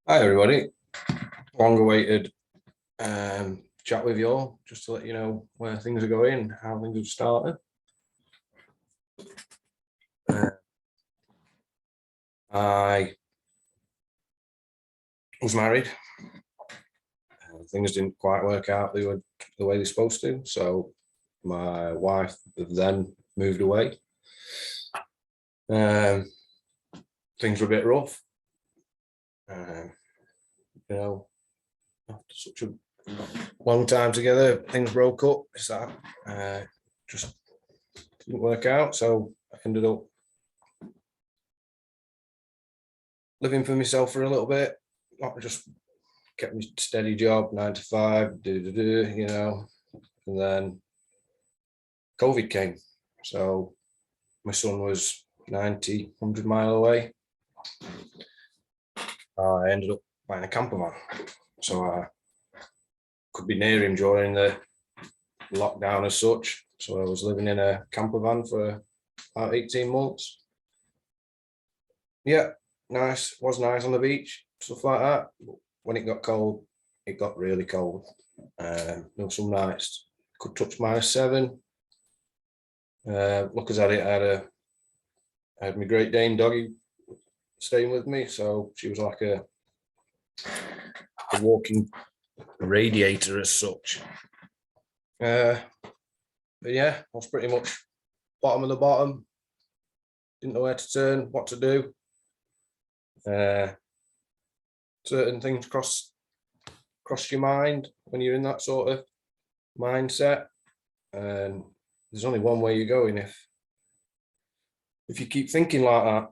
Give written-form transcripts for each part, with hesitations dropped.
Hi everybody, long awaited chat with you all, just to let you know where things are going, how things have started. I was married, things didn't quite work out the way they're supposed to, so my wife then moved away. Things were a bit rough, after such a long time together, things broke up. It's that just didn't work out, so I ended up living for myself for a little bit, not just kept my steady job, 9 to 5, and then COVID came. So my son was 90, 100 mile away. I ended up buying a camper van, so I could be near him during the lockdown as such. So I was living in a camper van for about 18 months. Yeah, nice, was nice on the beach, stuff like that. But when it got cold, it got really cold. There were some nights could touch -7. Look at it, I had my Great Dane doggy staying with me, so she was like a walking radiator as such. But yeah, I was pretty much bottom of the bottom. Didn't know where to turn, what to do. Certain things cross your mind when you're in that sort of mindset, and there's only one way you're going if you keep thinking like that.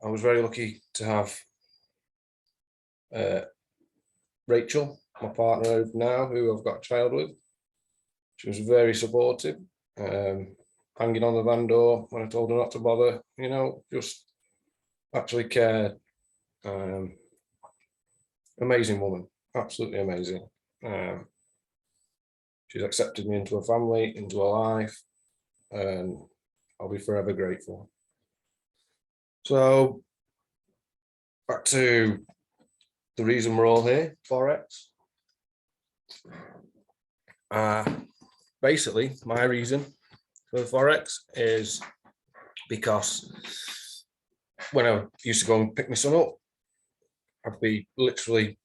I was very lucky to have Rachel, my partner now, who I've got a child with. She was very supportive, hanging on the van door when I told her not to bother, just actually cared. Amazing woman, absolutely amazing. She's accepted me into a family, into a life, and I'll be forever grateful. So back to the reason we're all here, Forex. Basically, my reason for Forex is because when I used to go and pick my son up, I'd be literally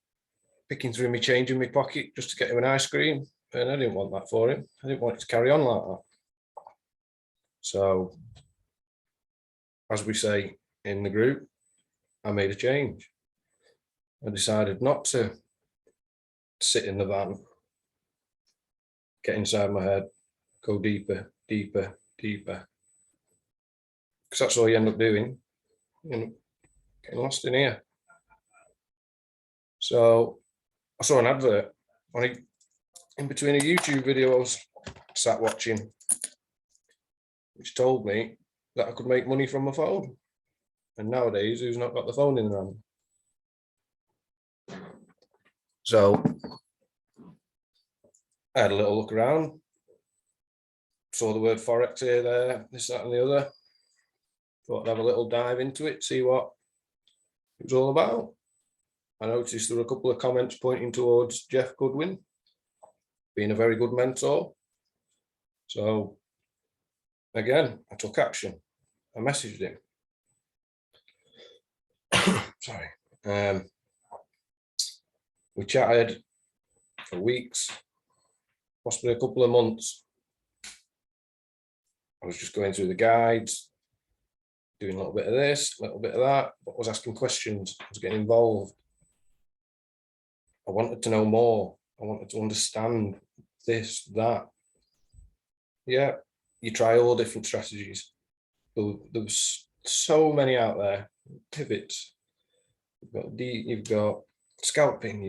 picking through my change in my pocket just to get him an ice cream, and I didn't want that for him. I didn't want it to carry on like that. So, as we say in the group, I made a change. I decided not to sit in the van, get inside my head, go deeper, deeper, deeper. Because that's all you end up doing, getting lost in here. So I saw an advert in between a YouTube video I was sat watching, which told me that I could make money from my phone. And nowadays, who's not got the phone in their hand? So I had a little look around, saw the word Forex here, there, this, that, and the other. Thought I'd have a little dive into it, see what it was all about. I noticed there were a couple of comments pointing towards Jeff Goodwin being a very good mentor. So again, I took action. I messaged him. Sorry. We chatted for weeks, possibly a couple of months. I was just going through the guides, doing a little bit of this, a little bit of that, but I was asking questions, I was getting involved. I wanted to know more. I wanted to understand this, that. Yeah, you try all different strategies. There's so many out there. Pivots, you've got scalping,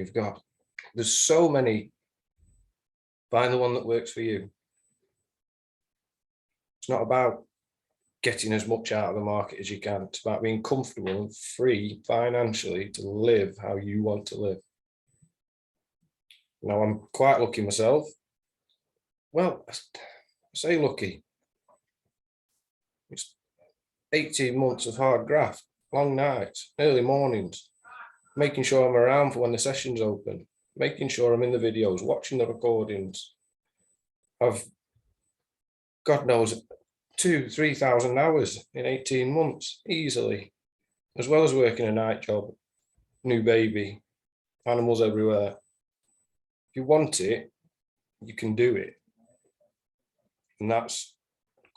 there's so many. Find the one that works for you. It's not about getting as much out of the market as you can. It's about being comfortable and free financially to live how you want to live. Now, I'm quite lucky myself. Well, I say lucky. It's 18 months of hard graft, long nights, early mornings, making sure I'm around for when the session's open, making sure I'm in the videos, watching the recordings. I've, God knows, 2,000-3,000 hours in 18 months, easily, as well as working a night job, new baby, animals everywhere. If you want it, you can do it. And that's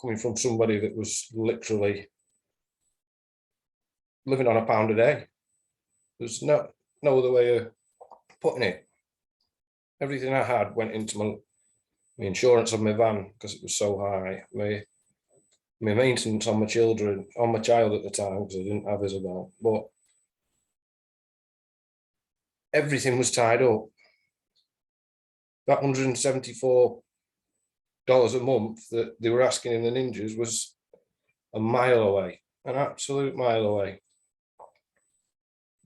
coming from somebody that was literally living on £1 a day. There's no other way of putting it. Everything I had went into my insurance of my van because it was so high. My maintenance on my children, on my child at the time, because I didn't have Isabel, but everything was tied up. That $174 a month that they were asking in the Ninjas was a mile away, an absolute mile away.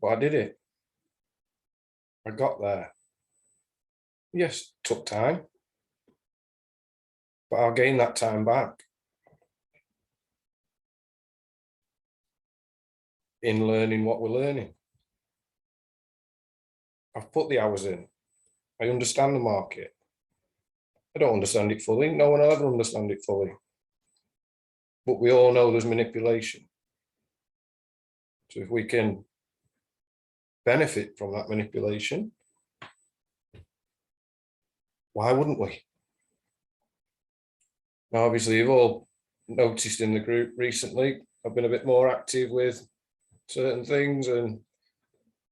But I did it. I got there. Yes, took time, but I'll gain that time back in learning what we're learning. I've put the hours in. I understand the market. I don't understand it fully. No one will ever understand it fully. But we all know there's manipulation. So if we can benefit from that manipulation, why wouldn't we? Now, obviously, you've all noticed in the group recently, I've been a bit more active with certain things, and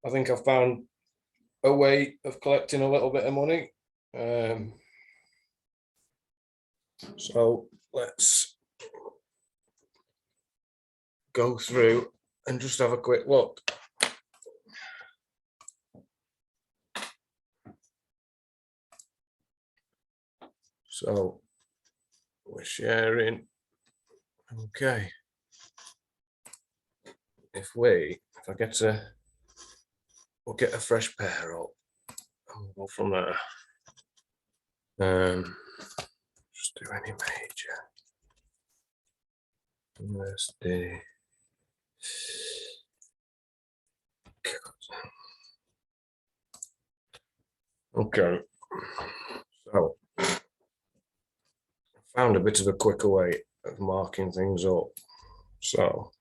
I think I've found a way of collecting a little bit of money. So let's go through and just have a quick look. So we're sharing. Okay. If I get to, we'll get a fresh pair up and we'll go from there. Just do any major. USD. Okay. So I found a bit of a quicker way of marking things up. So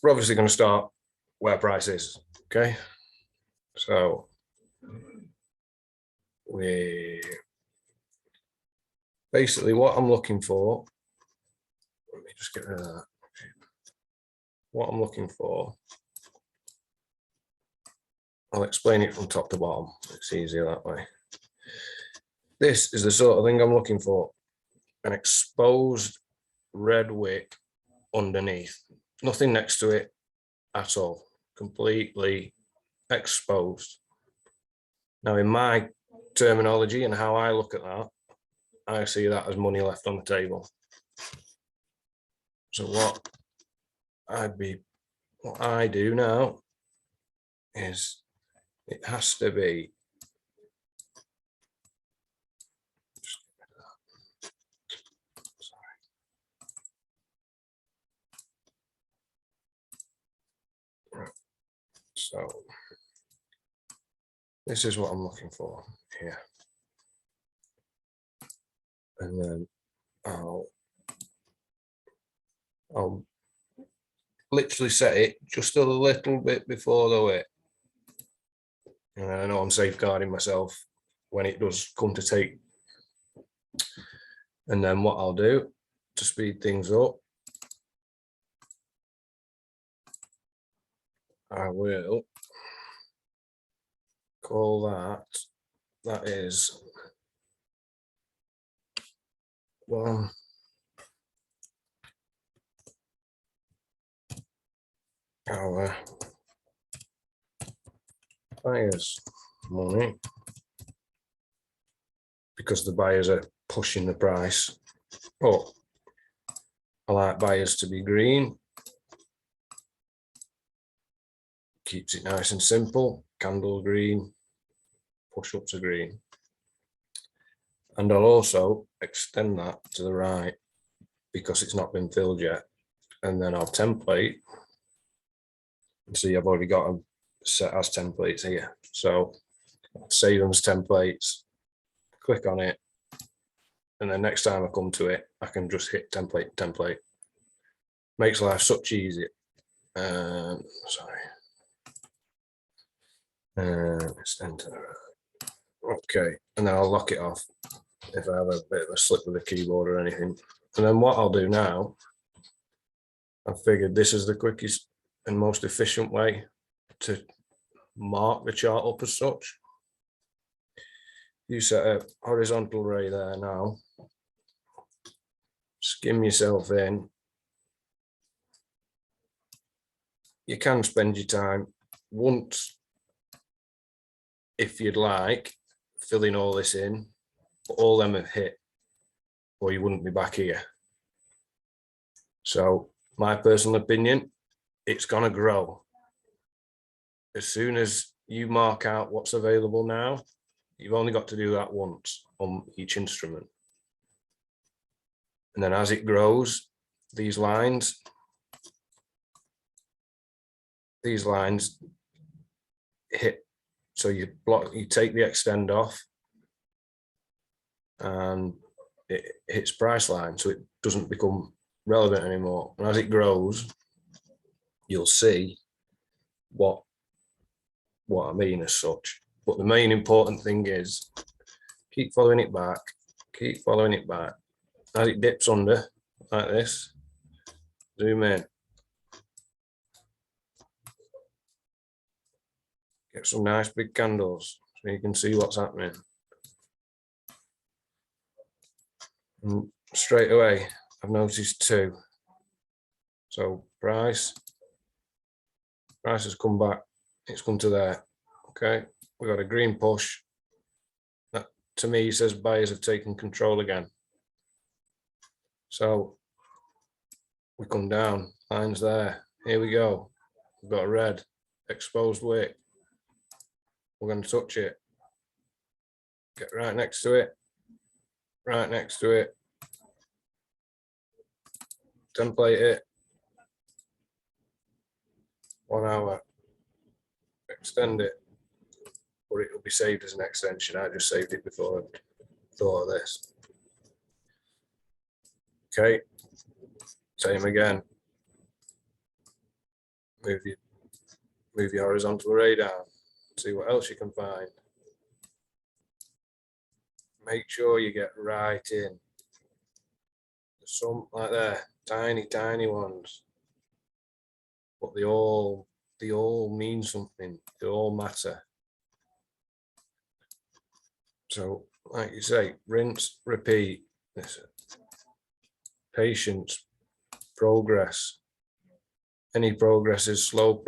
we're obviously going to start where price is. Okay. So basically what I'm looking for, let me just get rid of that. What I'm looking for, I'll explain it from top to bottom. It's easier that way. This is the sort of thing I'm looking for. An exposed red wick underneath. Nothing next to it at all. Completely exposed. Now, in my terminology and how I look at that, I see that as money left on the table. So what I do now is it has to be, so this is what I'm looking for here. And then I'll literally set it just a little bit before the wick. And I know I'm safeguarding myself when it does come to take. And then what I'll do to speed things up, I will call that is 1 hour buyers money, because the buyers are pushing the price up. I like buyers to be green. Keeps it nice and simple. Candle green, push-ups are green. And I'll also extend that to the right because it's not been filled yet. And then I'll template See, I've already got them set as templates here. So save them as templates, click on it, and then next time I come to it, I can just hit template. Makes life such easy. Sorry. Let's enter. Okay, and then I'll lock it off if I have a bit of a slip with the keyboard or anything. And then what I'll do now, I figured this is the quickest and most efficient way to mark the chart up as such. You set a horizontal array there now, skim yourself in. You can spend your time once, if you'd like, filling all this in, but all them have hit, or you wouldn't be back here. So my personal opinion, it's gonna grow. As soon as you mark out what's available now, you've only got to do that once on each instrument. And then as it grows, these lines hit. So you take the extend off and it hits price line. So it doesn't become relevant anymore. And as it grows, you'll see what I mean as such. But the main important thing is keep following it back, keep following it back. As it dips under like this, zoom in. Get some nice big candles so you can see what's happening. And straight away, I've noticed two. So price has come back, it's come to there. Okay, we got a green push. That to me says buyers have taken control again. So we come down, lines there. Here we go. We've got a red exposed wick. We're going to touch it. Get right next to it. Right next to it. Template it. 1 hour. Extend it. Or it will be saved as an extension. I just saved it before I thought of this. Okay. Same again. Move your horizontal array down. See what else you can find. Make sure you get right in. There's some like there, tiny ones, but they all mean something. They all matter. So, like you say, rinse, repeat. Patience, progress. Any progress is slow.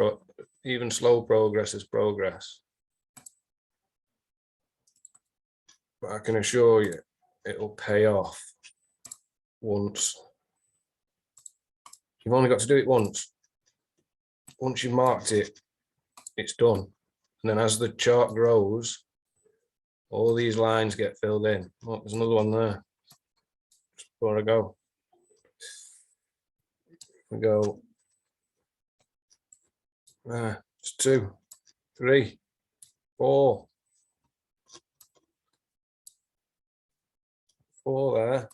Even slow progress is progress. But I can assure you, it will pay off once. You've only got to do it once. Once you've marked it, it's done. And then as the chart grows, all these lines get filled in. Oh, there's another one there. Just before I go. We go. It's 2, 3, 4. 4 there.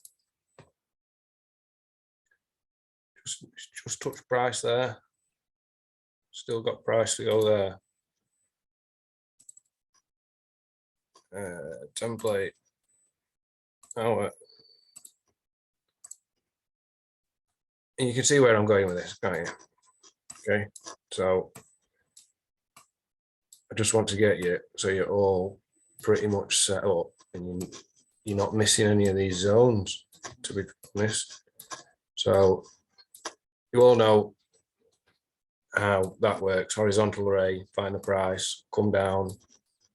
Just touch price there. Still got price to go there. Template. Oh, and you can see where I'm going with this, can't you? Okay, so I just want to get you so you're all pretty much set up and you're not missing any of these zones, to be honest. So you all know how that works. Horizontal array, find the price, come down,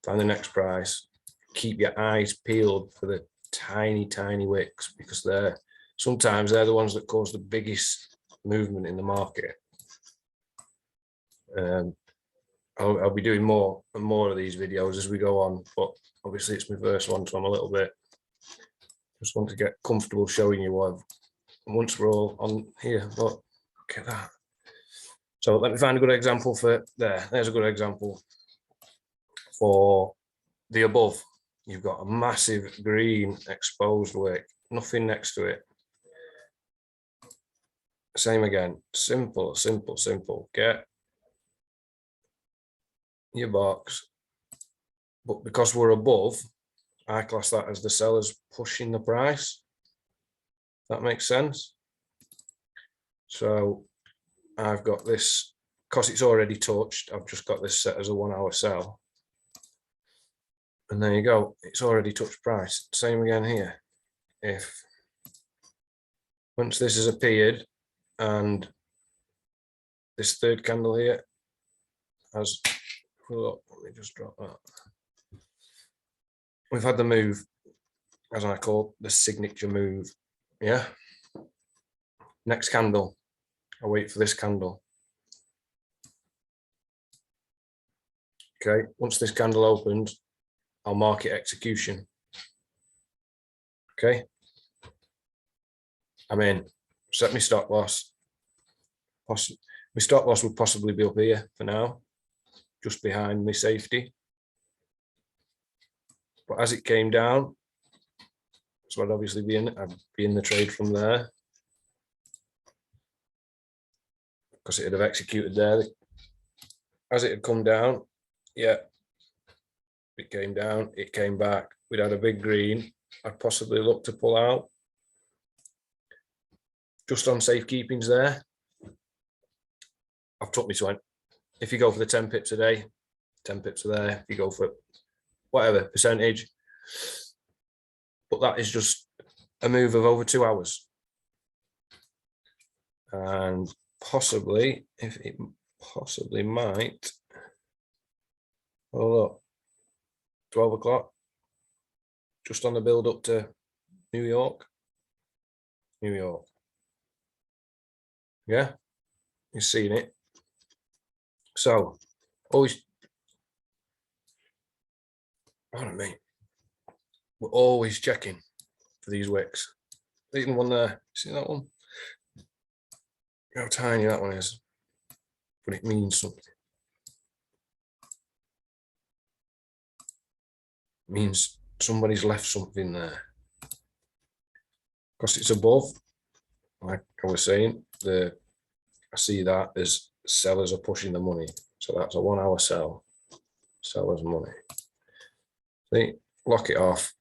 find the next price, keep your eyes peeled for the tiny wicks, because sometimes they're the ones that cause the biggest movement in the market. I'll be doing more and more of these videos as we go on, but obviously it's my first one, so I'm a little bit, just want to get comfortable showing you what once we're all on here. Look at that. So let me find a good example for there. There's a good example for the above. You've got a massive green exposed wick, nothing next to it. Same again, simple, simple, simple. Get your box, but because we're above, I class that as the seller's pushing the price. That makes sense. So I've got this, because it's already touched, I've just got this set as a 1 hour sell. And there you go, it's already touched price. Same again here. If once this has appeared and this third candle here has, oh, let me just drop that. We've had the move, as I call the signature move. Yeah. Next candle. I'll wait for this candle. Okay, once this candle opens, I'll mark it execution. Okay. I'm in. Set my stop loss. My stop loss would possibly be up here for now, just behind my safety. But as it came down, so I'd obviously I'd be in the trade from there, because it'd have executed there. As it had come down, yeah, it came down, it came back. We'd had a big green. I'd possibly look to pull out. Just on safekeepings there, I've took me 20. If you go for the 10 pips a day, 10 pips are there. If you go for whatever percentage, but that is just a move of over 2 hours. And possibly, if it possibly might, oh look, 12 o'clock, just on the build up to New York. New York. Yeah, you've seen it. So, always, pardon me, we're always checking for these wicks. Even one there, see that one? How tiny that one is, but it means something. It means somebody's left something there. Because it's above, like I was saying, I see that as sellers are pushing the money. So that's a 1 hour sell, seller's money. See, lock it off,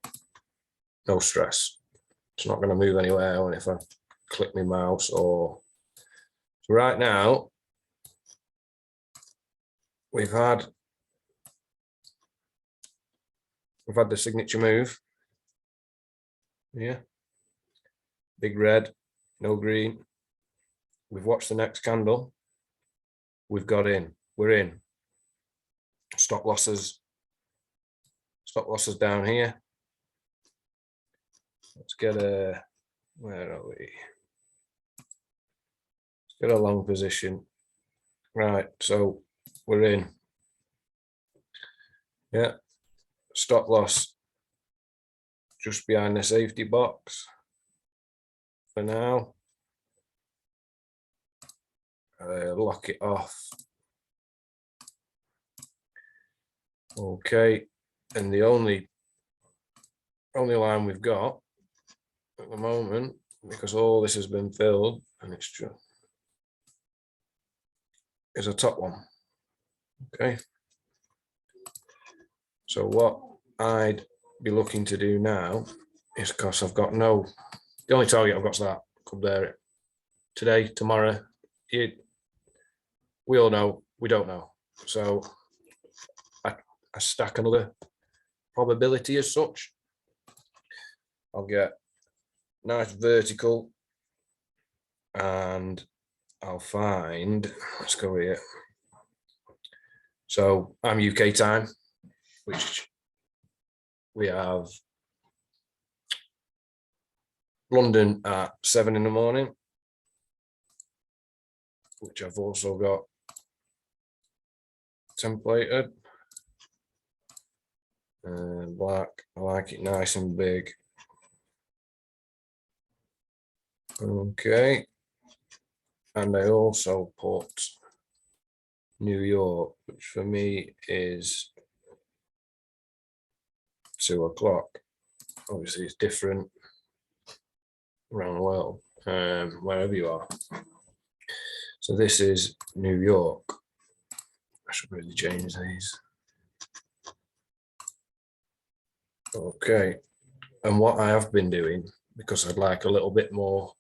no stress. It's not going to move anywhere, and if I click my mouse or, so right now, we've had the signature move. Yeah. Big red, no green. We've watched the next candle. We've got in. We're in. Stop losses. Stop losses down here. Let's get a, where are we? Let's get a long position. Right, so we're in. Yeah. Stop loss just behind the safety box for now. Lock it off. Okay, and the only line we've got at the moment, because all this has been filled, and it's true, is a top one. Okay, so what I'd be looking to do now is, because I've got the only target I've got is that, could there today, tomorrow. We all know, we don't know. So I stack another probability as such. I'll get nice vertical, and I'll find, let's go here. So I'm UK time, which we have London at 7 in the morning, which I've also got templated. And black, I like it nice and big. Okay. And I also put New York, which for me is 2 o'clock. Obviously it's different around the world, wherever you are. So this is New York. I should really change these. Okay, and what I have been doing, because I'd like a little bit more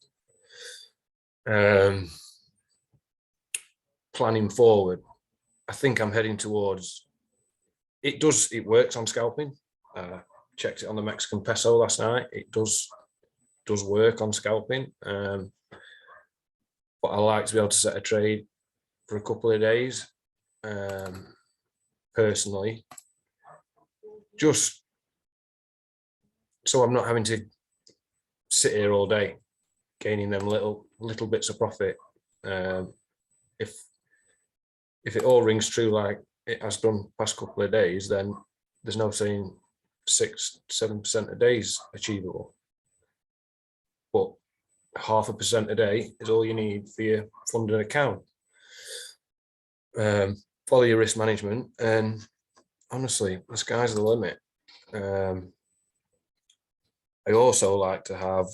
planning forward, I think I'm heading towards, it works on scalping. Checked it on the Mexican peso last night. It does work on scalping, but I like to be able to set a trade for a couple of days, personally, just so I'm not having to sit here all day gaining them little bits of profit. If it all rings true like it has done past couple of days, then there's no saying 6-7% a day is achievable. But 0.5% a day is all you need for your funding account. Follow your risk management, and honestly, the sky's the limit. I also like to have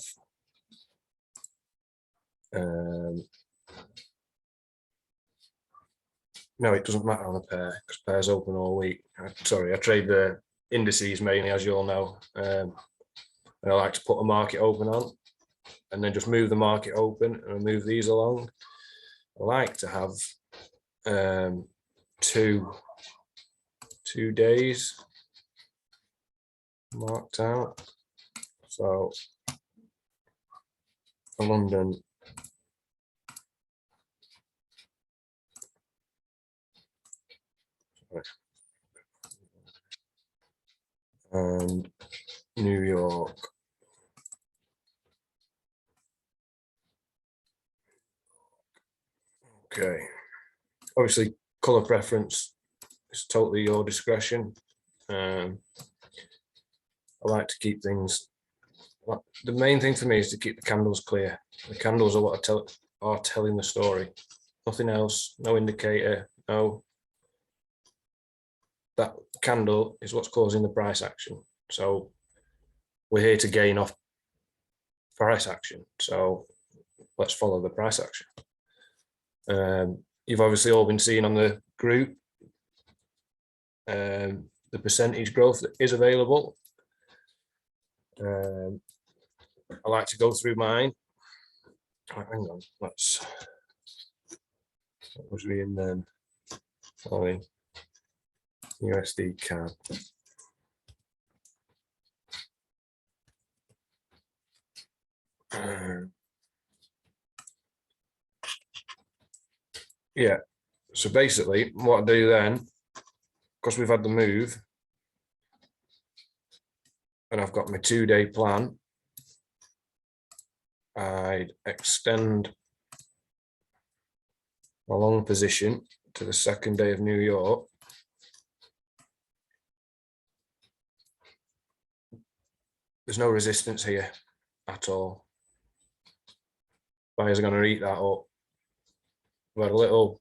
no, it doesn't matter on a pair because pairs open all week. Sorry, I trade the indices mainly, as you all know, and I like to put a market open on and then just move the market open and move these along. I like to have two days marked out. So for London, and New York. Okay, obviously color preference is totally your discretion. I like to keep things, the main thing for me is to keep the candles clear. The candles are what are telling the story, nothing else, no indicator, no. That candle is what's causing the price action. So we're here to gain off price action. So let's follow the price action. You've obviously all been seeing on the group the percentage growth that is available. I like to go through mine. Hang on, what was we in then? Sorry, USD CAD. Yeah, so basically what I do then, because we've had the move and I've got my 2-day plan, I'd extend my long position to the 2nd day of New York. There's no resistance here at all. Buyers are going to eat that up. We've had a little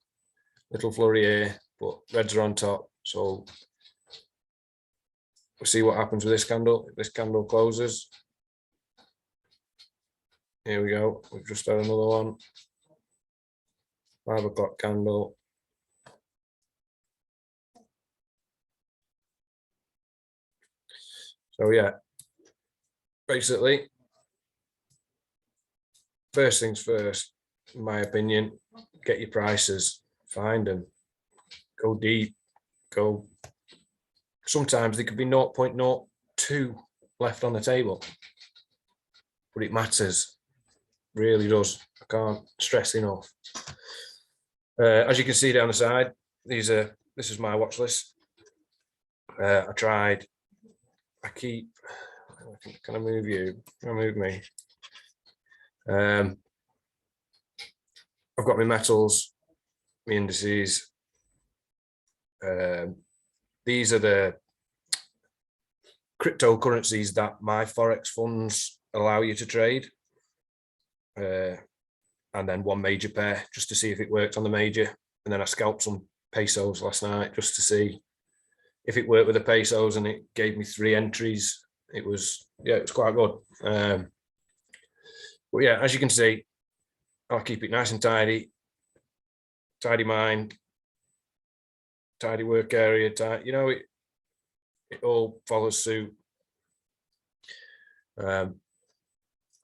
flurry here, but reds are on top. So we'll see what happens with this candle. If this candle closes, here we go. We've just had another one. 5 o'clock candle. So yeah, basically, first things first, in my opinion, get your prices, find them, go deep, go. Sometimes there could be 0.02 left on the table, but it matters, really does. I can't stress enough. As you can see down the side, this is my watch list. I keep, can I move you? Can I move me? I've got my metals, my indices. These are the cryptocurrencies that my Forex funds allow you to trade. And then one major pair just to see if it worked on the major. And then I scalp some pesos last night just to see if it worked with the pesos, and it gave me 3 entries. It was, yeah, it was quite good. But yeah, as you can see, I'll keep it nice and tidy, tidy mind, tidy work area, you know, it all follows suit. I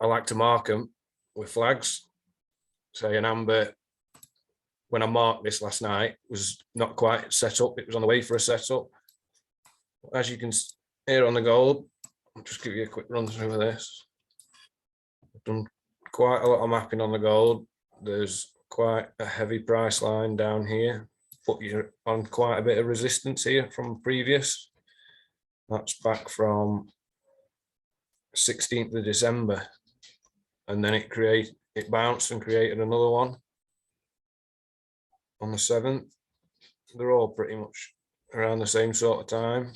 like to mark them with flags. Say an amber, when I marked this last night, was not quite set up. It was on the way for a setup. As you can see here on the gold, I'll just give you a quick run through of this. I've done quite a lot of mapping on the gold. There's quite a heavy price line down here, but you're on quite a bit of resistance here from previous. That's back from 16th of December, and then it bounced and created another one on the 7th. They're all pretty much around the same sort of time.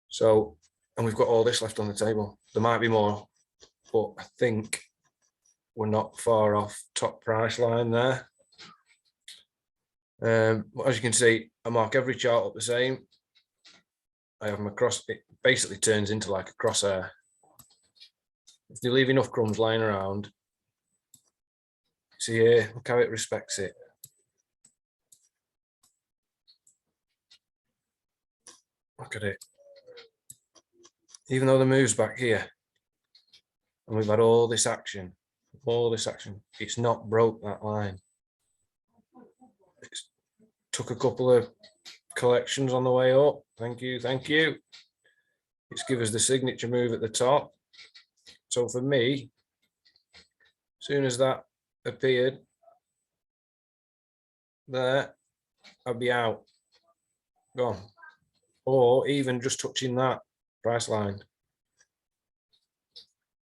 So, and we've got all this left on the table. There might be more, but I think we're not far off top price line there. As you can see, I mark every chart up the same. I have my cross, it basically turns into like a crosshair. If you leave enough crumbs lying around, see here, look how it respects it. Look at it. Even though the move's back here, and we've had all this action, it's not broke that line. It's took a couple of collections on the way up. Thank you, thank you. It's give us the signature move at the top. So for me, as soon as that appeared there, I'd be out, gone, or even just touching that price line,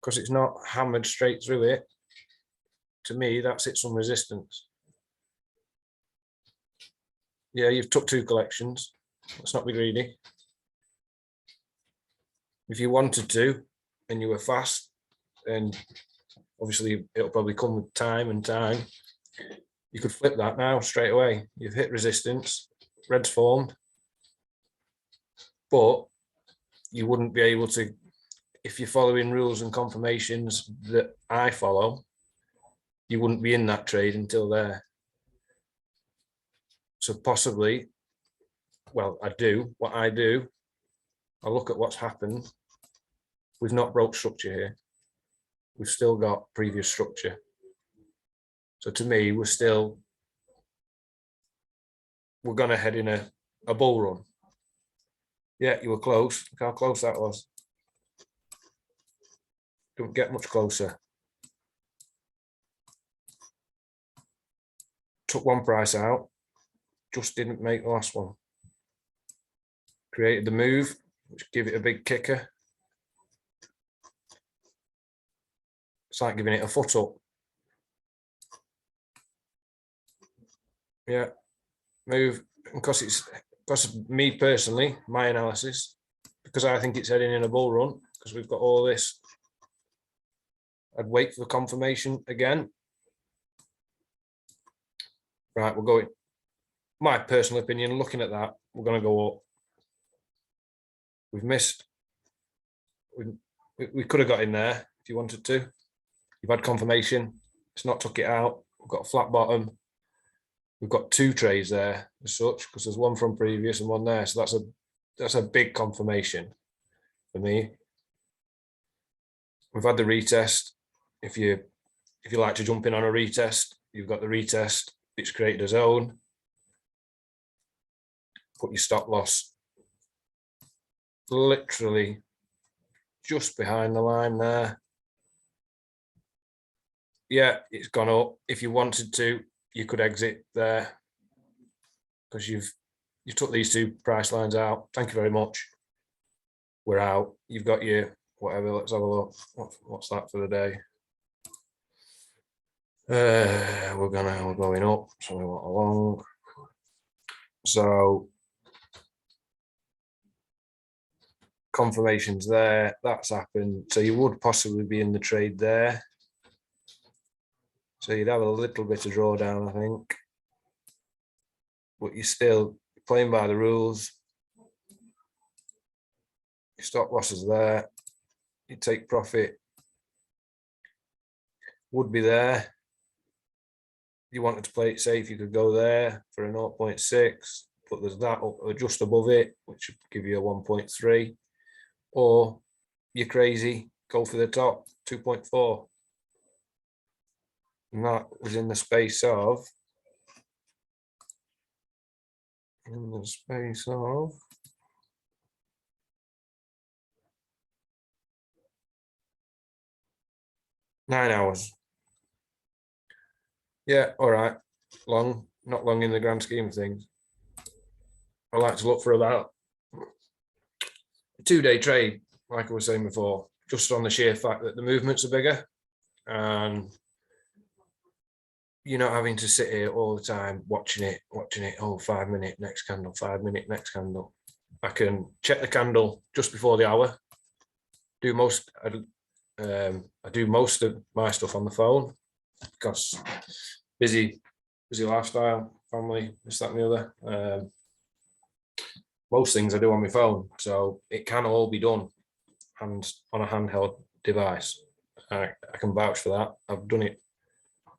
because it's not hammered straight through it. To me, that's it, some resistance. Yeah, you've took 2 collections. Let's not be greedy. If you wanted to, and you were fast, and obviously it'll probably come with time and time, you could flip that now straight away. You've hit resistance, red's formed, but you wouldn't be able to, if you're following rules and confirmations that I follow, you wouldn't be in that trade until there. So possibly, well, what I do, I look at what's happened. We've not broke structure here. We've still got previous structure. So to me, we're going to head in a bull run. Yeah, you were close. Look how close that was. Don't get much closer. Took one price out, just didn't make the last one. Created the move, which give it a big kicker. It's like giving it a foot up. Yeah, move, because me personally, my analysis, because I think it's heading in a bull run, because we've got all this. I'd wait for the confirmation again. Right, we're going, my personal opinion, looking at that, we're going to go up. We've missed. We could have got in there if you wanted to. You've had confirmation. It's not took it out. We've got a flat bottom. We've got 2 trays there as such, because there's one from previous and one there. So that's a big confirmation for me. We've had the retest. If you like to jump in on a retest, you've got the retest. It's created a zone. Put your stop loss literally just behind the line there. Yeah, it's gone up. If you wanted to, you could exit there, because you took these 2 price lines out. Thank you very much. We're out. You've got your whatever. Let's have a look. What's that for the day? We're going up, so we want along. So confirmations there, that's happened. So you would possibly be in the trade there. So you'd have a little bit of drawdown, I think. but you're still playing by the rules. Your stop loss is there. You take profit. Would be there. You wanted to play it safe, you could go there for a 0.6, but there's that up just above it, which would give you a 1.3. Or you're crazy, go for the top, 2.4. And that was in the space of 9 hours. Yeah, all right. Long, not long in the grand scheme of things. I like to look for about a 2-day trade, like I was saying before, just on the sheer fact that the movements are bigger and you're not having to sit here all the time watching it. Oh, 5 minute next candle, 5 minute next candle. I can check the candle just before the hour. I do most of my stuff on the phone because busy lifestyle, family, this, that, and the other. Most things I do on my phone, so it can all be done and on a handheld device. I can vouch for that. I've done it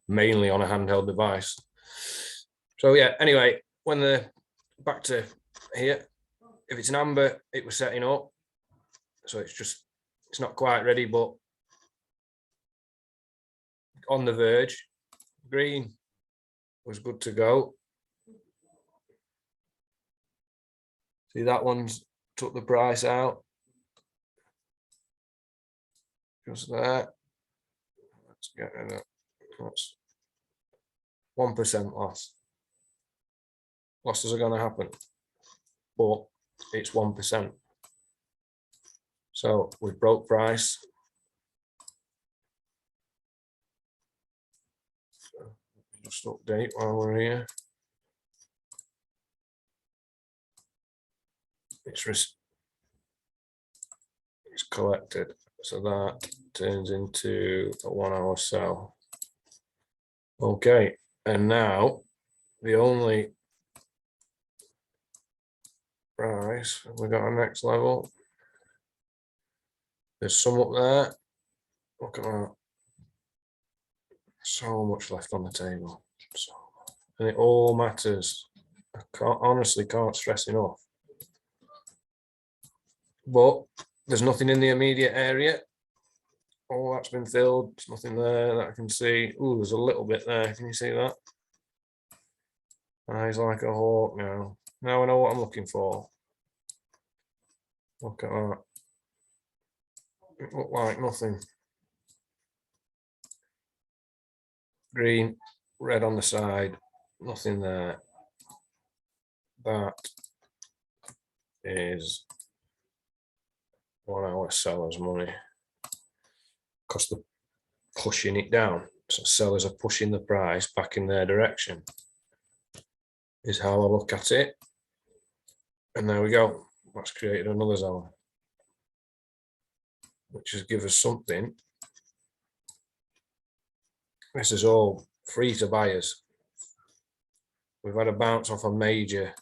mainly on a handheld device. So yeah, anyway, when the back to here, if it's an amber, it was setting up, so it's not quite ready, but on the verge. Green was good to go. See, that one's took the price out just there. Let's get rid of that. That's 1% loss. Losses are going to happen, but it's 1%. So we broke price. Just update while we're here. It's collected, so that turns into a 1 hour sell. Okay, and now the only price, we got our next level. There's some up there. Look at that. So much left on the table. And it all matters. I honestly can't stress enough. But there's nothing in the immediate area. All that's been filled. There's nothing there that I can see. Oh, there's a little bit there. Can you see that? Eyes like a hawk now. Now I know what I'm looking for. Look at that. It looked like nothing. Green, red on the side, nothing there. That is 1 hour seller's money because they're pushing it down. So sellers are pushing the price back in their direction, is how I look at it. And there we go. That's created another zone, which has given us something. This is all free to buyers. We've had a bounce off a major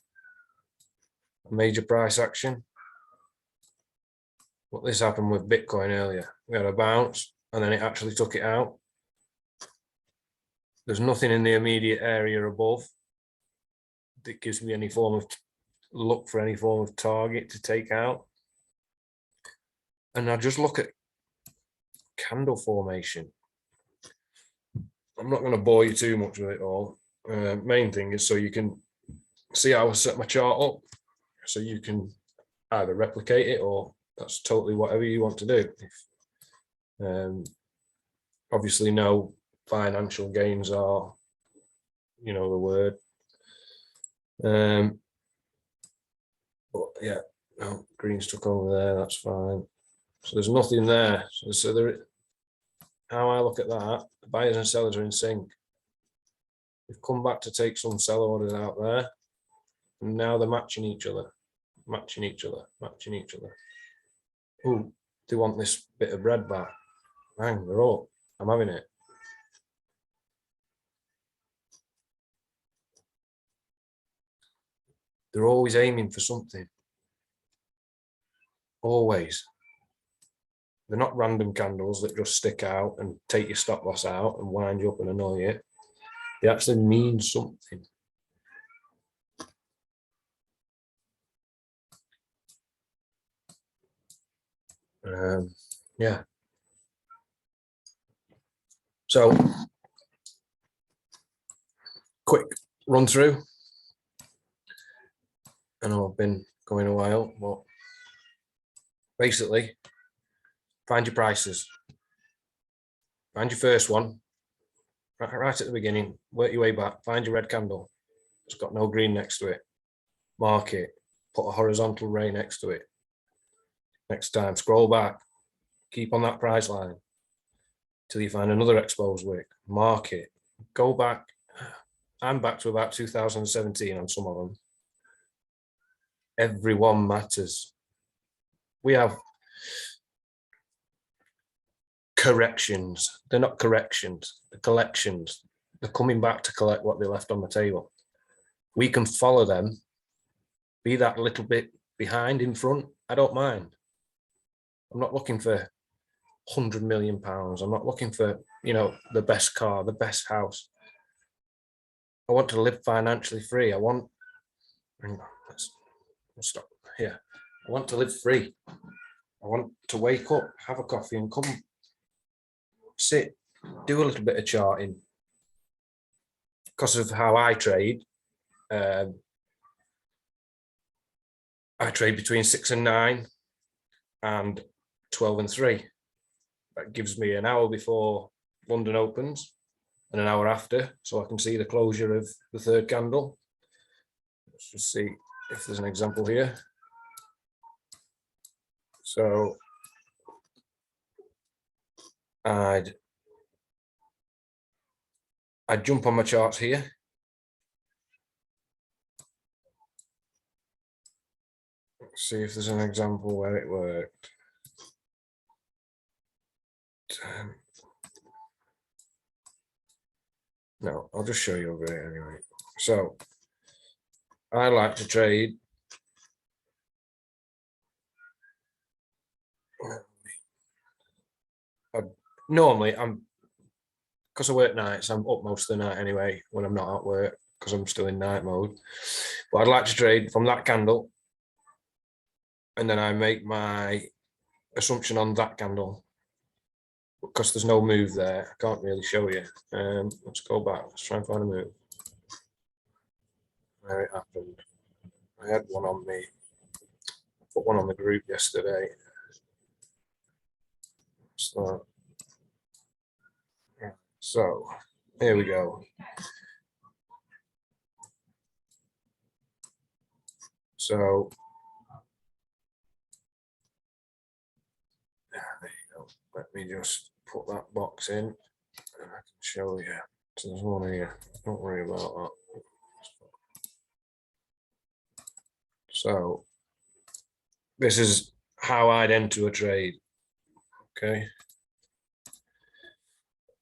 price action. But this happened with Bitcoin earlier. We had a bounce and then it actually took it out. There's nothing in the immediate area above that gives me any form of look for any form of target to take out. And I just look at candle formation. I'm not going to bore you too much with it all. Main thing is so you can see how I set my chart up, so you can either replicate it or that's totally whatever you want to do. Obviously, no financial gains are, you know, the word. But yeah, no, green's took over there. That's fine. So there's nothing there. So there. How I look at that, the buyers and sellers are in sync. We've come back to take some sell orders out there, and now they're matching each other, matching each other, matching each other. Oh, they want this bit of bread back. Bang, they're up. I'm having it. They're always aiming for something. Always. They're not random candles that just stick out and take your stop loss out and wind you up and annoy you. They actually mean something. Yeah. So, quick run through. I know I've been going a while, but basically, find your prices. Find your first one, right at the beginning, work your way back, find your red candle. It's got no green next to it. Mark it, put a horizontal ray next to it. Next time, scroll back, keep on that price line till you find another exposed wick, mark it, go back. I'm back to about 2017 on some of them. Every one matters. We have corrections. They're not corrections, they're collections. They're coming back to collect what they left on the table. We can follow them, be that little bit behind in front. I don't mind. I'm not looking for £100 million. I'm not looking for, the best car, the best house. I want to live financially free. Let's stop here. I want to live free. I want to wake up, have a coffee and come sit, do a little bit of charting. Because of how I trade, I trade between 6 and 9 and 12 and 3. That gives me an hour before London opens and an hour after, so I can see the closure of the third candle. Let's just see if there's an example here. So I'd jump on my charts here. Let's see if there's an example where it worked. No, I'll just show you over here anyway. So I like to trade normally because I work nights, I'm up most of the night anyway when I'm not at work because I'm still in night mode. But I'd like to trade from that candle and then I make my assumption on that candle because there's no move there. I can't really show you. Let's go back. Let's try and find a move. Where it happened. I had one on me. I put one on the group yesterday. So here we go. So there you go. Let me just put that box in and I can show you. So there's one here. Don't worry about that. So this is how I'd enter a trade. Okay.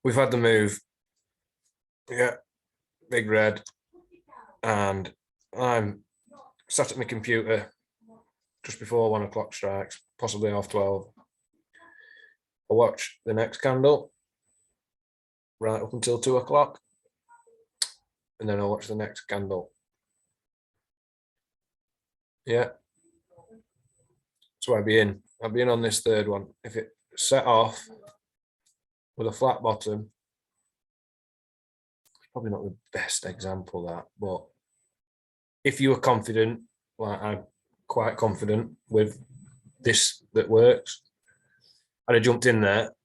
We've had the move. Yeah, big red. And I'm sat at my computer just before 1 o'clock strikes, possibly 12:30. I watch the next candle right up until 2 o'clock. And then I'll watch the next candle. Yeah. So I'd be in on this third one. If it set off with a flat bottom, probably not the best example that, but if you were confident, like I'm quite confident with this that works, I'd have jumped in there.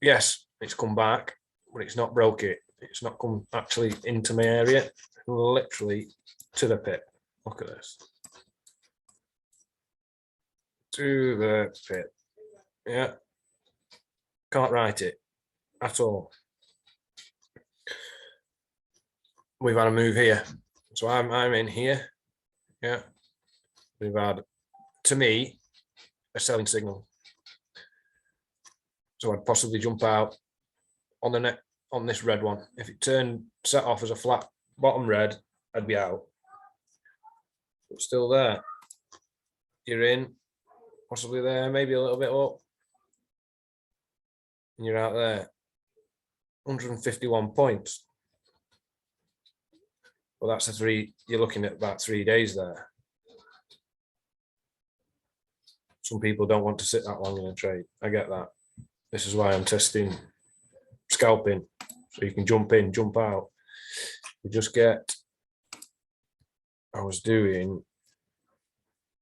Yes, it's come back, but it's not broke it. It's not come actually into my area, literally to the pit. Look at this. To the pit. Yeah. Can't write it at all. We've had a move here. So I'm in here. Yeah. We've had, to me, a selling signal. So I'd possibly jump out on the net on this red one. If it set off as a flat bottom red, I'd be out. but still there. You're in, possibly there, maybe a little bit up. And you're out there. 151 points. Well, that's you're looking at about 3 days there. Some people don't want to sit that long in a trade. I get that. This is why I'm testing scalping. So you can jump in, jump out. You just get, I was doing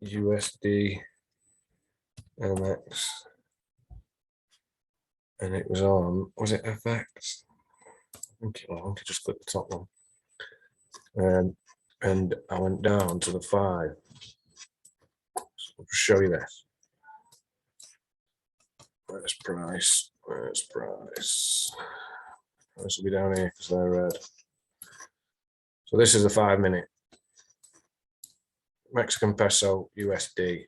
USD MX and it was on, was it FX? I think I just click the top one. And I went down to the 5. So I'll show you this. Where's price? Where's price? This will be down here because they're red. So this is a 5 minute. Mexican peso USD.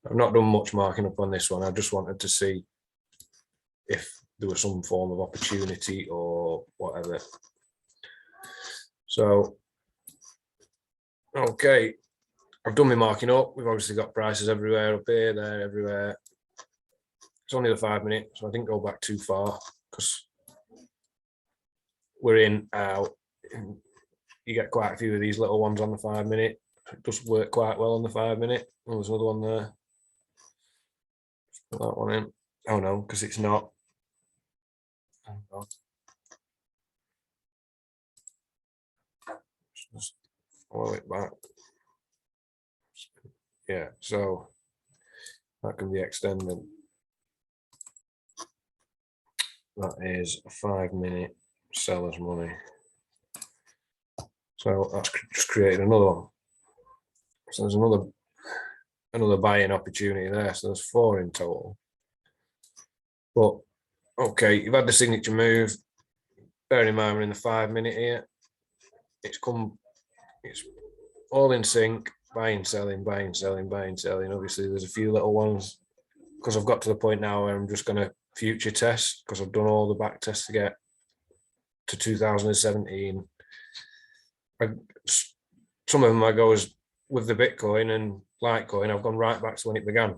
I've not done much marking up on this one. I just wanted to see if there was some form of opportunity or whatever. So, okay, I've done my marking up. We've obviously got prices everywhere, up here, there, everywhere. It's only the 5 minute, so I didn't go back too far because we're in, out. You get quite a few of these little ones on the 5 minute. It does work quite well on the 5 minute. Oh, there's another one there. Put that one in. Oh no, because it's not. Just follow it back. Yeah, so that can be extended. That is a 5 minute seller's money. So that's just created another one. So there's another buying opportunity there. So there's 4 in total. But okay, you've had the signature move. Bearing in mind we're in the 5 minute here. It's all in sync. Buying, selling, buying, selling, buying, selling. Obviously, there's a few little ones because I've got to the point now where I'm just going to future test because I've done all the back tests to get to 2017. Some of them I go as with the Bitcoin and Litecoin. I've gone right back to when it began.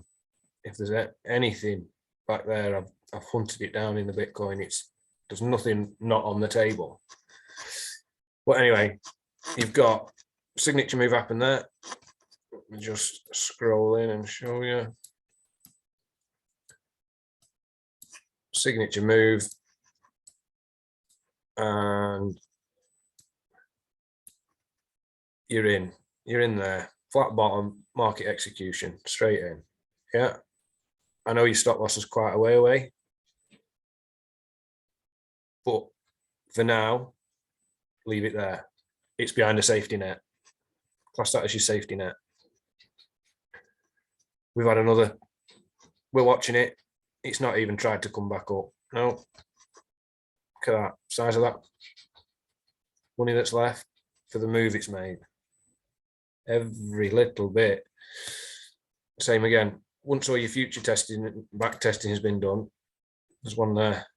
If there's anything back there, I've hunted it down in the Bitcoin. There's nothing not on the table. But anyway, you've got signature move happen there. Let me just scroll in and show you. Signature move. And you're in there. Flat bottom, market execution, straight in. Yeah. I know your stop loss is quite a way away. But for now, leave it there. It's behind a safety net. Class that as your safety net. We've had another, we're watching it. It's not even tried to come back up. No. Look at that, size of that money that's left for the move it's made. Every little bit. Same again. Once all your future testing, back testing has been done, there's one there.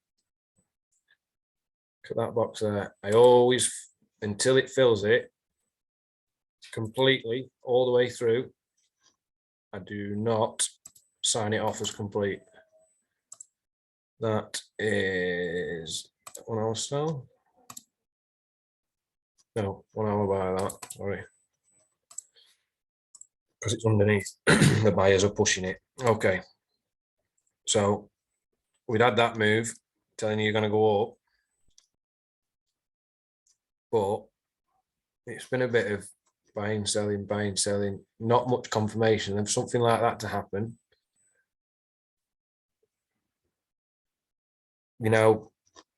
Look at that box there. I always, until it fills it completely all the way through, I do not sign it off as complete. That is 1 hour sell. No, 1 hour buy that, sorry. Because it's underneath, the buyers are pushing it. Okay. So we'd had that move, telling you you're going to go up. But it's been a bit of buying, selling, not much confirmation of something like that to happen. You know,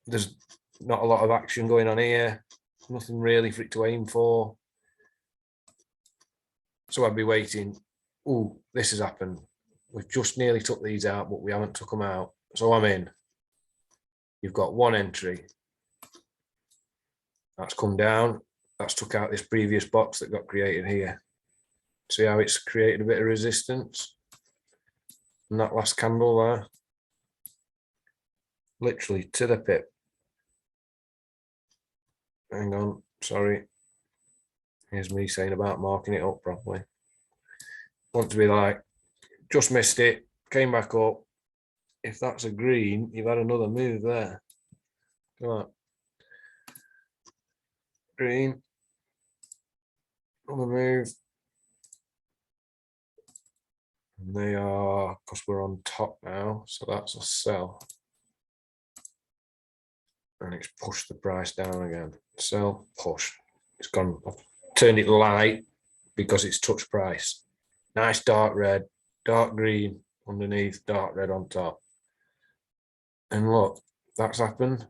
there's not a lot of action going on here, nothing really for it to aim for. So I'd be waiting. Oh, this has happened. We've just nearly took these out, but we haven't took them out. So I'm in. You've got one entry. That's come down. That's took out this previous box that got created here. See how it's created a bit of resistance? And that last candle there. Literally to the pip. Hang on, sorry. Here's me saying about marking it up properly. Want to be like, just missed it, came back up. If that's a green, you've had another move there. Come on. Green. Another move. And they are, because we're on top now, so that's a sell. And it's pushed the price down again. Sell, push. It's gone. I've turned it light because it's touched price. Nice dark red, dark green underneath, dark red on top. And look, that's happened.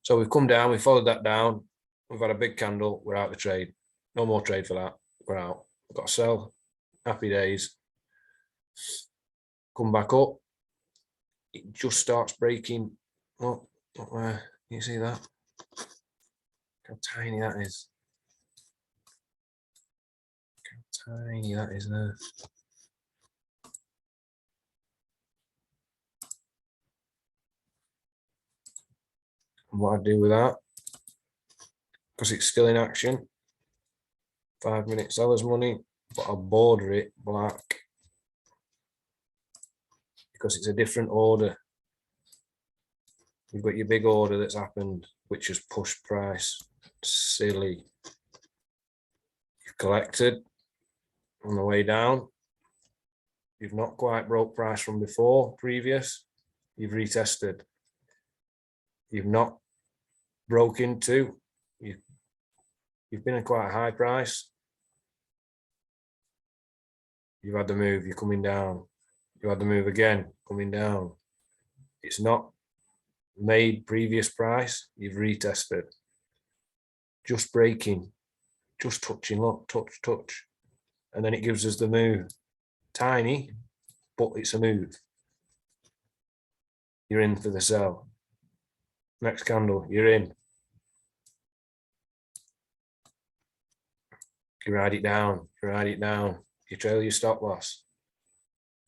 So we've come down, we followed that down. We've had a big candle. We're out the trade. No more trade for that. We're out. We've got to sell. Happy days. Come back up. It just starts breaking. Oh, you see that? How tiny that is. How tiny that is there. And what I do with that, because it's still in action, 5 minute seller's money, but I'll border it black because it's a different order. You've got your big order that's happened, which has pushed price. Silly. You've collected on the way down. You've not quite broke price from before, previous. You've retested. You've not broke into. You've been at quite a high price. You've had the move, you're coming down. You had the move again, coming down. It's not made previous price, you've retested. Just breaking, just touching, look, touch, touch. And then it gives us the move. Tiny, but it's a move. You're in for the sell. Next candle, you're in. You ride it down, you ride it down. You trail your stop loss.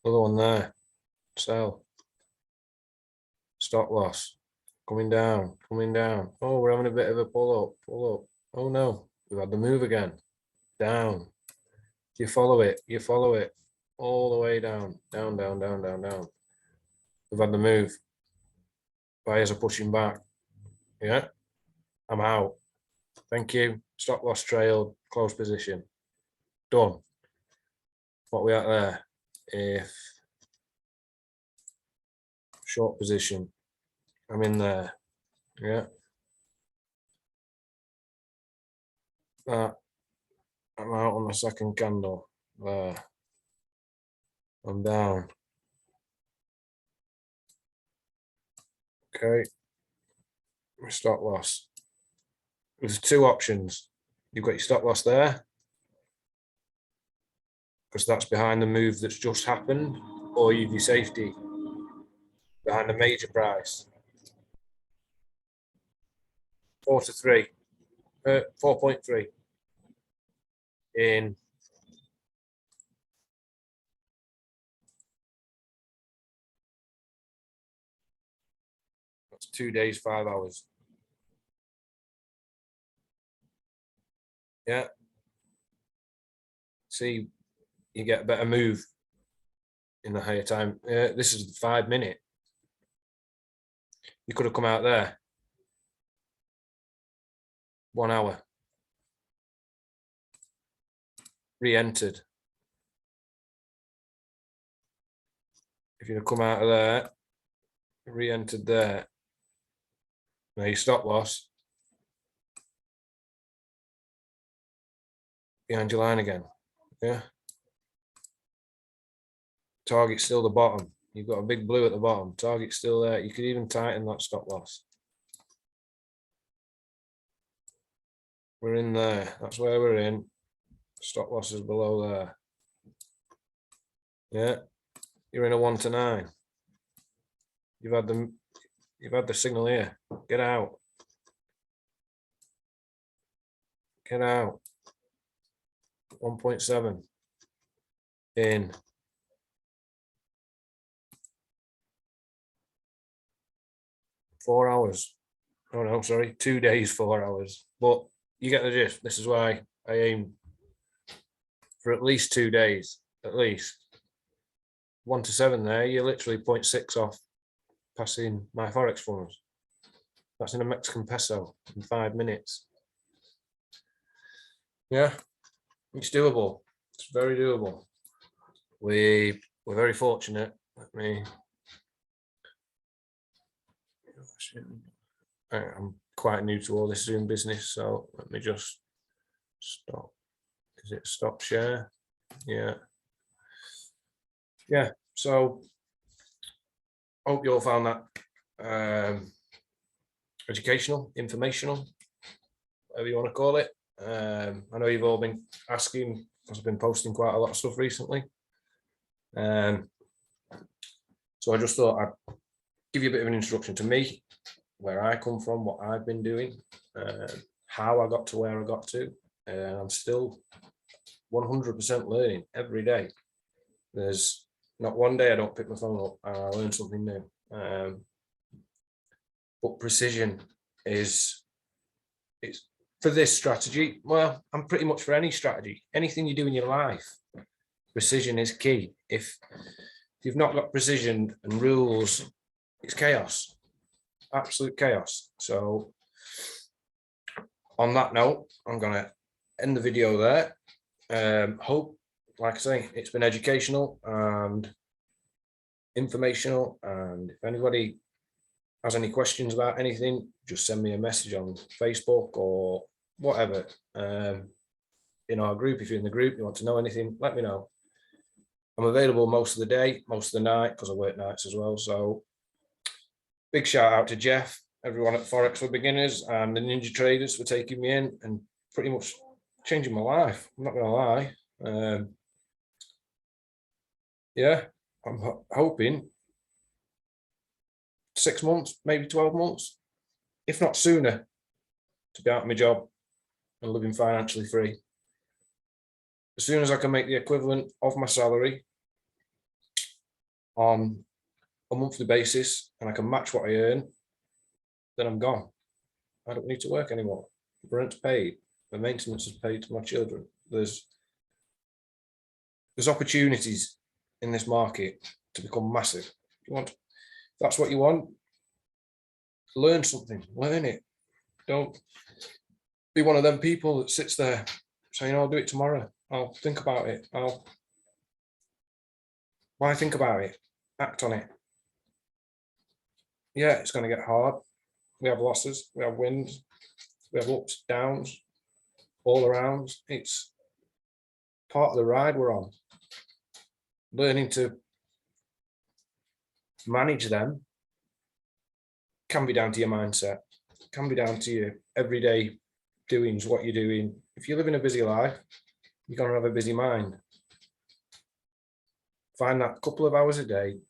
Another one there. Sell. Stop loss. Coming down, coming down. Oh, we're having a bit of a pull up, pull up. Oh no, we've had the move again. Down. You follow it, you follow it. All the way down, down, down, down, down, down. We've had the move. Buyers are pushing back. Yeah, I'm out. Thank you. Stop loss trailed, close position. Done. What we at there? If short position, I'm in there. Yeah. That. I'm out on the second candle. There. I'm down. Okay. Stop loss. There's two options. You've got your stop loss there, because that's behind the move that's just happened, or you've your safety behind a major price. 4 to 3, 4.3 in that's 2 days, 5 hours. Yeah. See, you get a better move in the higher time. This is 5 minute. You could have come out there 1 hour, re-entered. If you'd have come out of there, re-entered there, now you stop loss behind your line again. Yeah. Target's still the bottom. You've got a big blue at the bottom. Target's still there. You could even tighten that stop loss. We're in there. That's where we're in. Stop loss is below there. Yeah. You're in a 1 to 9. You've had the signal here. Get out. Get out. 1.7 in. 4 hours. Oh no, sorry, 2 days, 4 hours. But you get the gist. This is why I aim for at least 2 days, at least 1 to 7 there. You're literally 0.6 off passing my Forex funds. That's in a Mexican peso in 5 minutes. Yeah, it's doable. It's very doable. We're very fortunate. I'm quite new to all this Zoom business, so let me just stop. Is it stop share? Yeah. So hope you all found that educational, informational, whatever you want to call it. I know you've all been asking, because I've been posting quite a lot of stuff recently. So I just thought I'd give you a bit of an introduction to me, where I come from, what I've been doing, how I got to where I got to. I'm still 100% learning every day. There's not one day I don't pick my phone up and I learn something new. But precision is, it's for this strategy. Well, I'm pretty much for any strategy, anything you do in your life. Precision is key. If you've not got precision and rules, it's chaos, absolute chaos. So on that note, I'm going to end the video there. Hope, like I say, it's been educational and informational. And if anybody has any questions about anything, just send me a message on Facebook or whatever. In our group, if you're in the group, you want to know anything, let me know. I'm available most of the day, most of the night, because I work nights as well. So big shout out to Jeff, everyone at Forex for Beginners, and the Ninja Traders for taking me in and pretty much changing my life. I'm not gonna lie. Yeah, I'm hoping 6 months, maybe 12 months, if not sooner, to be out of my job and living financially free. As soon as I can make the equivalent of my salary on a monthly basis and I can match what I earn, then I'm gone. I don't need to work anymore. The rent's paid, the maintenance is paid to my children. There's opportunities in this market to become massive. If that's what you want, learn something, learn it. Don't be one of them people that sits there saying, I'll do it tomorrow. I'll think about it. Why think about it? Act on it. Yeah, it's going to get hard. We have losses, we have wins, we have ups, downs, all around. It's part of the ride we're on. Learning to manage them can be down to your mindset, can be down to your everyday doings, what you're doing. If you live in a busy life, you're going to have a busy mind. Find that couple of hours a day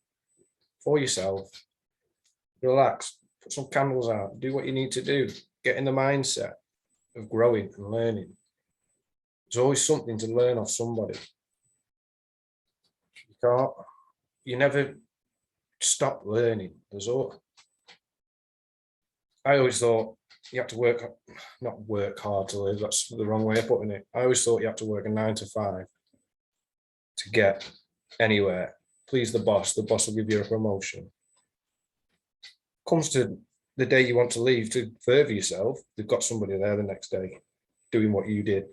for yourself, relax, put some candles out, do what you need to do, get in the mindset of growing and learning. There's always something to learn off somebody. You never stop learning. I always thought you have to not work hard to live, that's the wrong way of putting it. I always thought you have to work a 9 to 5 to get anywhere. Please the boss will give you a promotion. Comes to the day you want to leave to further yourself, they've got somebody there the next day doing what you did.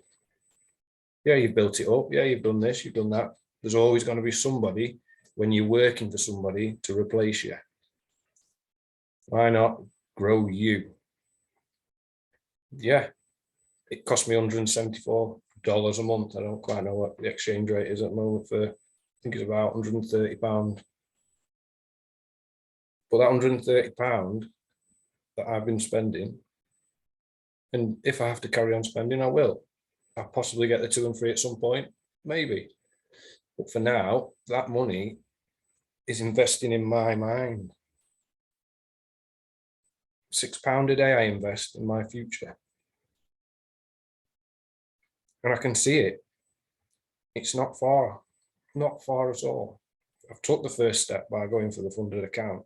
Yeah, you've built it up. Yeah, you've done this, you've done that. There's always going to be somebody when you're working for somebody to replace you. Why not grow you? Yeah, it cost me $174 a month. I don't quite know what the exchange rate is at the moment for, I think it's about £130. But that £130 that I've been spending, and if I have to carry on spending, I will. I'll possibly get the 2 and 3 at some point, maybe. But for now, that money is investing in my mind. £6 a day I invest in my future. And I can see it. It's not far at all. I've took the first step by going for the funded account.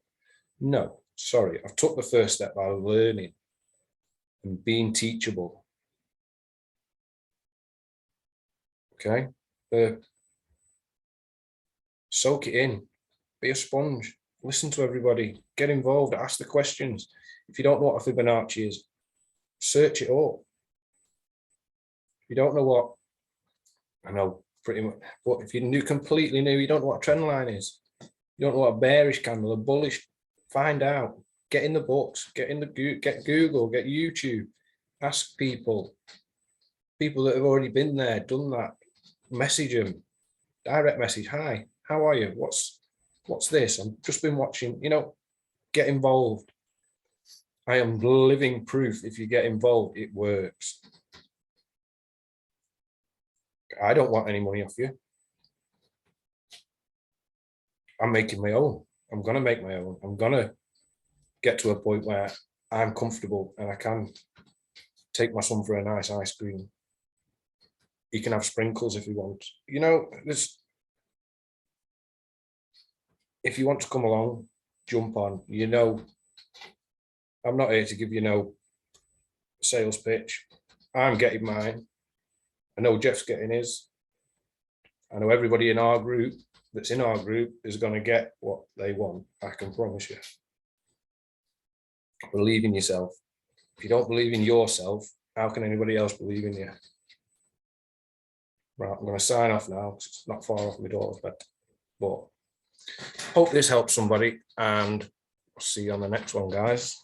No, sorry, I've took the first step by learning and being teachable. Okay. Soak it in, be a sponge, listen to everybody, get involved, ask the questions. If you don't know what a Fibonacci is, search it up. If you don't know what, I know pretty much, but if you're new, completely new, you don't know what a trend line is, you don't know what a bearish candle, a bullish, find out, get in the books, get in the get Google, get YouTube, ask people that have already been there, done that, message them, direct message, hi, how are you? What's this? I've just been watching, you know, get involved. I am living proof. If you get involved, it works. I don't want any money off you. I'm making my own. I'm going to make my own. I'm going to get to a point where I'm comfortable and I can take my son for a nice ice cream. He can have sprinkles if he wants. You know, if you want to come along, jump on. You know, I'm not here to give you no sales pitch. I'm getting mine. I know Jeff's getting his. I know everybody in our group that's in our group is going to get what they want. I can promise you. Believe in yourself. If you don't believe in yourself, how can anybody else believe in you? Right, I'm going to sign off now because it's not far off my daughter's bed. But hope this helps somebody, and I'll see you on the next one, guys.